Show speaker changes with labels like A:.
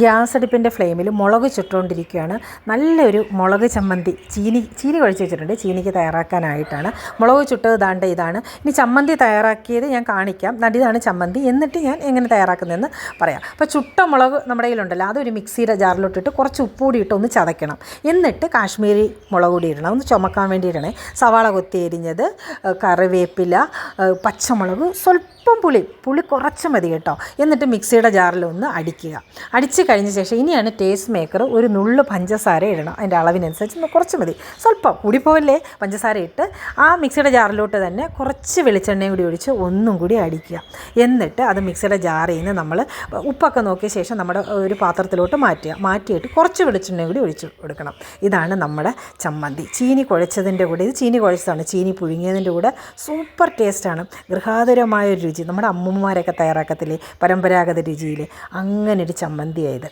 A: Gas അടുപ്പിൻ്റെ ഫ്ലെയിമിൽ മുളക് ചുട്ടുകൊണ്ടിരിക്കുകയാണ്. നല്ലൊരു മുളക് ചമ്മന്തി ചീനി കുഴച്ച് വെച്ചിട്ടുണ്ട്. ചീനിക്ക് തയ്യാറാക്കാനായിട്ടാണ്. മുളക് ചുട്ടത് ദാണ്ട് ഇതാണ്. ഇനി ചമ്മന്തി തയ്യാറാക്കിയത് ഞാൻ കാണിക്കാം. ഇതാണ് ചമ്മന്തി. എന്നിട്ട് ഞാൻ എങ്ങനെ തയ്യാറാക്കുന്നതെന്ന് പറയാം. അപ്പോൾ ചുട്ട മുളക് നമ്മുടെ കയ്യിലുണ്ടല്ലോ, അതൊരു മിക്സിയുടെ ജാറിലോട്ടിട്ട് കുറച്ച് ഉപ്പ് കൂടി ഇട്ട് ഒന്ന് ചതയ്ക്കണം. എന്നിട്ട് കാശ്മീരി മുളക് കൂടി ഇടണം, ഒന്ന് ചുമക്കാൻ വേണ്ടി ഇടണേ. സവാള കൊത്തി എരിഞ്ഞത്, കറിവേപ്പില, പച്ചമുളക്, സ്വല്പം പുളി കുറച്ച് മതി കേട്ടോ. എന്നിട്ട് മിക്സിയുടെ ജാറിലൊന്ന് അടിച്ച് കഴിഞ്ഞ ശേഷം ഇനിയാണ് ടേസ്റ്റ് മേക്കർ. ഒരു നുള്ളു പഞ്ചസാര ഇടണം. അതിൻ്റെ അളവിനനുസരിച്ച് കുറച്ച് മതി, സ്വല്പം കൂടിപ്പോവല്ലേ. പഞ്ചസാര ഇട്ട് ആ മിക്സിയുടെ ജാറിലോട്ട് തന്നെ കുറച്ച് വെളിച്ചെണ്ണയും കൂടി ഒഴിച്ച് ഒന്നും കൂടി അടിക്കുക. എന്നിട്ട് അത് മിക്സിയുടെ ജാറിൽ നിന്ന് നമ്മൾ ഉപ്പൊക്കെ നോക്കിയ ശേഷം നമ്മുടെ ഒരു പാത്രത്തിലോട്ട് മാറ്റിയിട്ട് കുറച്ച് വെളിച്ചെണ്ണയും കൂടി ഒഴിച്ച് കൊടുക്കണം. ഇതാണ് നമ്മുടെ ചമ്മന്തി. ചീനി കുഴച്ചതിൻ്റെ കൂടെ, ഇത് ചീനി കുഴച്ചതാണ്, ചീനി പുഴുങ്ങിയതിൻ്റെ കൂടെ സൂപ്പർ ടേസ്റ്റാണ്. ഗൃഹാതുരമായൊരു രുചി. നമ്മുടെ അമ്മൂമ്മമാരൊക്കെ തയ്യാറാക്കത്തില്ലേ പരമ്പരാഗത രുചിയിൽ, അങ്ങനൊരു ചമ്മന്തിയായത്.